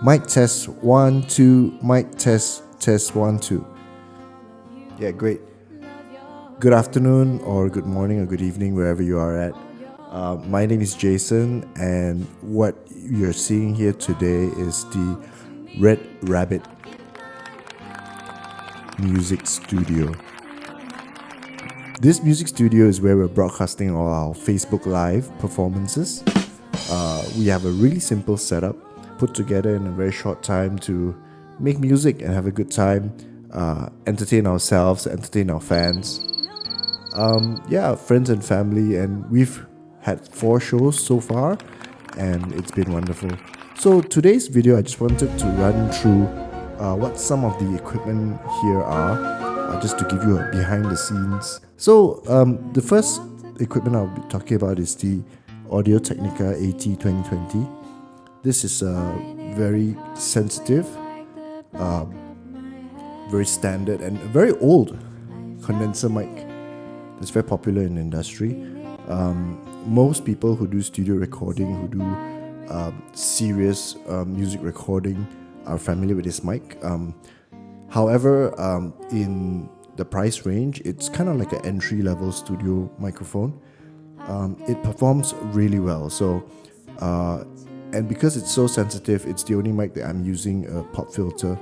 Mic test 1 2. Mic test 1 2. Yeah, great. Good afternoon, or good morning, or good evening, wherever you are at. My name is Jason, and what you're seeing here today is the Red Rabbit Music Studio. This music studio is where we're broadcasting all our Facebook Live performances. We have a really simple setup put together in a very short time to make music and have a good time, entertain ourselves, entertain our fans. Friends and family, and we've had 4 shows so far, and it's been wonderful. So today's video, I just wanted to run through what some of the equipment here are, just to give you a behind the scenes. So the first equipment I'll be talking about is the Audio Technica AT 2020. This is very sensitive, very standard, and a very old condenser mic that's very popular in the industry. Most people who do studio recording, who do serious music recording, are familiar with this mic. However, in the price range, it's kind of like an entry-level studio microphone. It performs really well. So, and because it's so sensitive, it's the only mic that I'm using a pop filter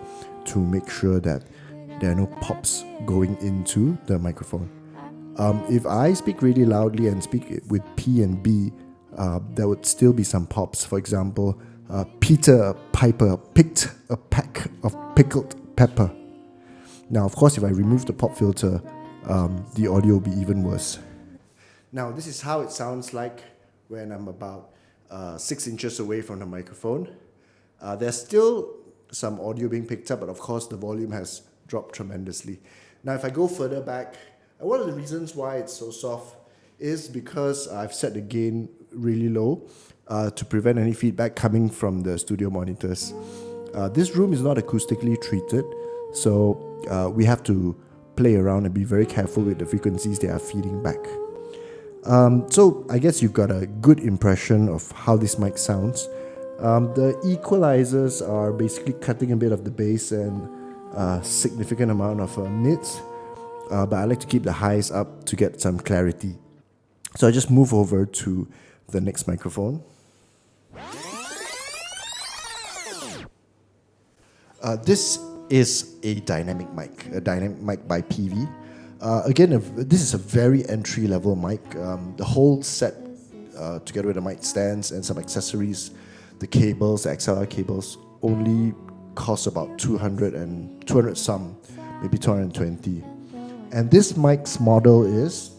to make sure that there are no pops going into the microphone. If I speak really loudly and speak with P and B, there would still be some pops. For example, Peter Piper picked a peck of pickled pepper. Now, of course, if I remove the pop filter, the audio will be even worse. Now, this is how it sounds like when I'm about 6 inches away from the microphone. There's still some audio being picked up, but of course the volume has dropped tremendously. Now, if I go further back, one of the reasons why it's so soft is because I've set the gain really low to prevent any feedback coming from the studio monitors. This room is not acoustically treated, so we have to play around and be very careful with the frequencies they are feeding back. So I guess you've got a good impression of how this mic sounds. The equalizers are basically cutting a bit of the bass and a significant amount of mids, but I like to keep the highs up to get some clarity. So I just move over to the next microphone. This is a dynamic mic by PV. Again, this is a very entry-level mic. The whole set, together with the mic stands and some accessories, the cables, the XLR cables, only cost about 200 some, maybe 220. And this mic's model is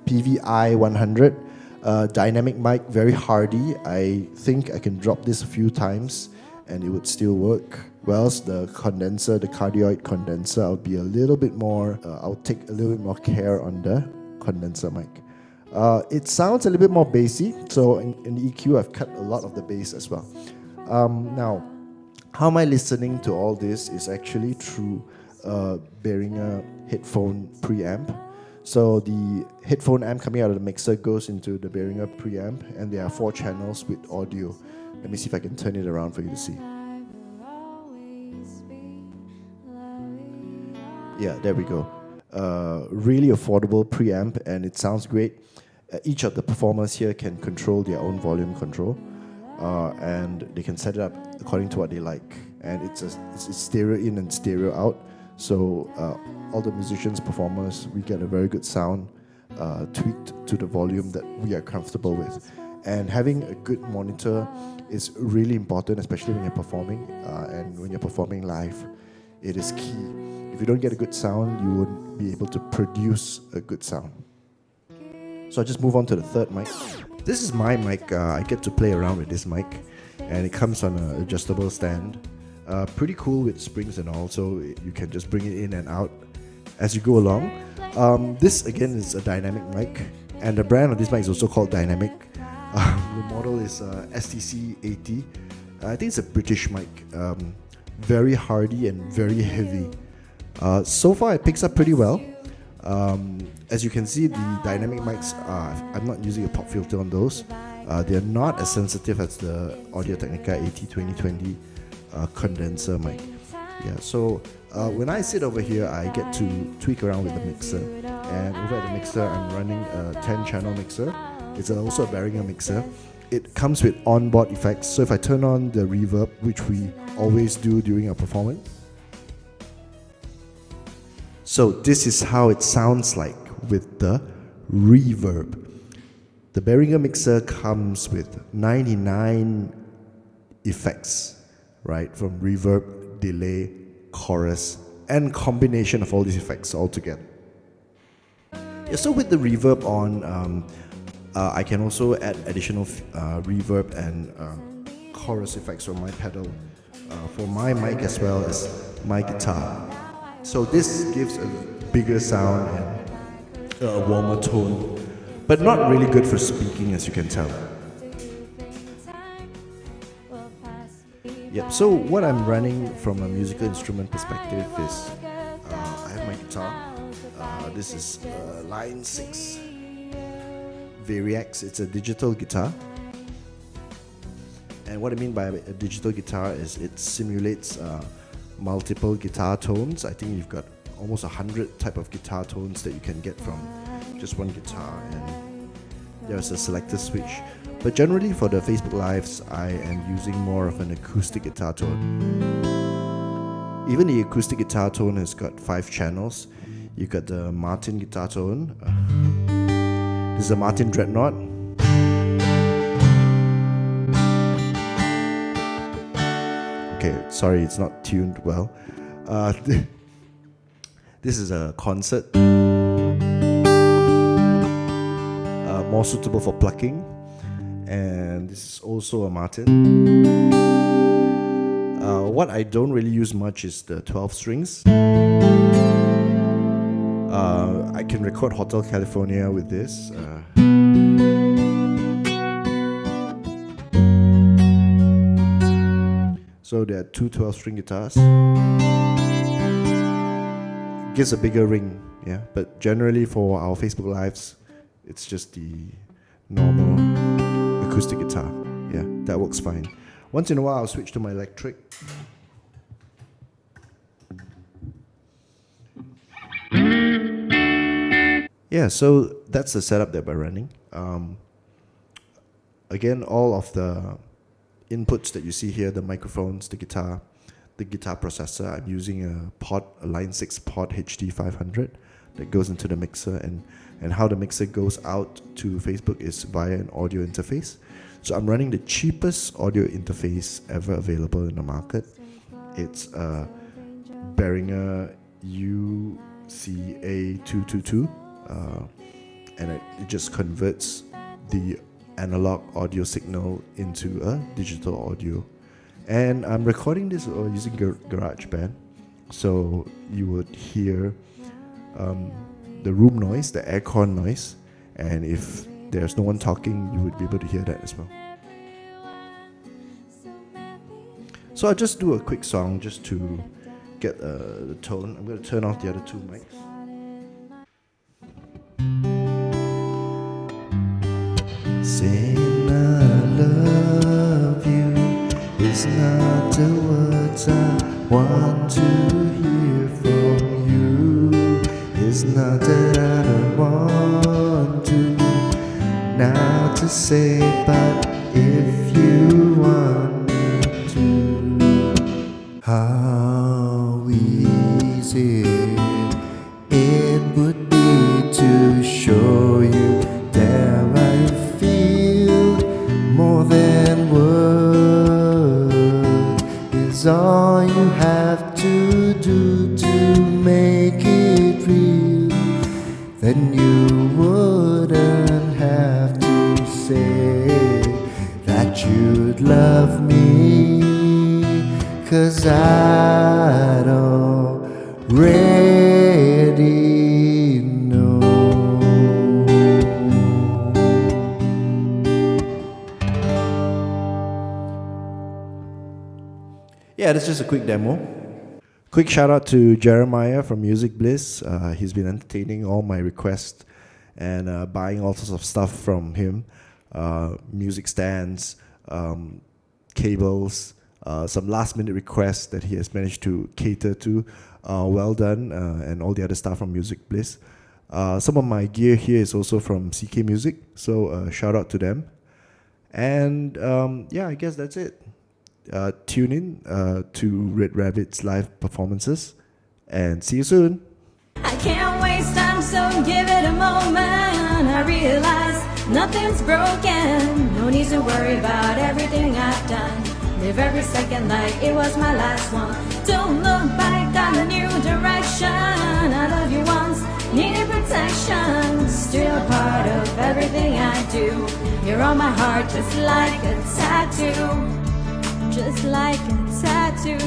PVI 100, dynamic mic, very hardy. I think I can drop this a few times and it would still work. Whereas the condenser, the cardioid condenser, I'll be a little bit more, I'll take a little bit more care on the condenser mic. It sounds a little bit more bassy, so in the EQ I've cut a lot of the bass as well. Now, how am I listening to all this is actually through Behringer headphone preamp. So the headphone amp coming out of the mixer goes into the Behringer preamp, and there are 4 channels with audio. Let me see if I can turn it around for you to see. Yeah, there we go. Really affordable preamp, and it sounds great. Each of the performers here can control their own volume control, and they can set it up according to what they like. And it's stereo in and stereo out. So all the musicians, performers, we get a very good sound tweaked to the volume that we are comfortable with. And having a good monitor is really important, especially when you're performing, and when you're performing live, it is key. If you don't get a good sound, you won't be able to produce a good sound. So I just move on to the third mic. This is my mic. I get to play around with this mic, and it comes on an adjustable stand. Pretty cool with springs and all, so you can just bring it in and out as you go along. This again is a dynamic mic, and the brand of this mic is also called Dynamic. The model is STC 80. I think it's a British mic. Very hardy and very heavy. So far it picks up pretty well. As you can see, the dynamic mics, I'm not using a pop filter on those. They're not as sensitive as the Audio-Technica AT2020 condenser mic. Yeah, so when I sit over here, I get to tweak around with the mixer. And over at the mixer, I'm running a 10-channel mixer. It's also a Behringer mixer. It comes with onboard effects. So if I turn on the reverb, which we always do during our performance. So this is how it sounds like with the reverb. The Behringer mixer comes with 99 effects, right? From reverb, delay, chorus, and combination of all these effects all together. Yeah, so with the reverb on, I can also add additional reverb and chorus effects from my pedal for my mic as well as my guitar. So this gives a bigger sound and a warmer tone, but not really good for speaking, as you can tell. Yep, so what I'm running from a musical instrument perspective is I have my guitar. This is Line 6 Variax. It's a digital guitar. And what I mean by a digital guitar is it simulates multiple guitar tones. I think you've got almost 100 type of guitar tones that you can get from just one guitar, and there's a selector switch. But generally for the Facebook Lives, I am using more of an acoustic guitar tone. Even the acoustic guitar tone has got 5 channels. You've got the Martin guitar tone. This is a Martin Dreadnought. Okay, sorry, it's not tuned well. This is a concert, more suitable for plucking. And this is also a Martin. What I don't really use much is the 12 strings. I can record Hotel California with this. So there are 2 12-string guitars. Gives a bigger ring, yeah. But generally for our Facebook Lives, it's just the normal acoustic guitar. Yeah, that works fine. Once in a while, I'll switch to my electric. Yeah, so that's the setup that we're running. Again, all of the inputs that you see here, the microphones, the guitar processor, I'm using a Line 6 Pod HD500 that goes into the mixer, and how the mixer goes out to Facebook is via an audio interface. So I'm running the cheapest audio interface ever available in the market. It's a Behringer UCA222, and it just converts the analog audio signal into a digital audio. And I'm recording this using GarageBand, so you would hear the room noise, the aircon noise, and if there's no one talking, you would be able to hear that as well. So I'll just do a quick song just to get the tone. I'm going to turn off the other 2 mics. Saying I love you is not the words I want to hear from you. It's not that I don't want to now to say, but if you want me to. How easy it would be to show you that I feel more than words is all you have to do to make it real. Then you wouldn't have to say that you'd love me, 'cause I'd already know. Yeah, that's just a quick demo. Quick shout out to Jeremiah from Music Bliss. He's been entertaining all my requests and buying all sorts of stuff from him. music stands, cables, some last minute requests that he has managed to cater to. Well done, and all the other stuff from Music Bliss. Some of my gear here is also from CK Music, so shout out to them. And yeah, I guess that's it. Tune in to Red Rabbit's live performances, and see you soon. I can't waste time, so give it a moment. I realize nothing's broken. No need to worry about everything I've done. Live every second like it was my last one. Don't look back, got a new direction. I love you once, needed protection. Still a part of everything I do. You're on my heart just like a tattoo. Just like a tattoo.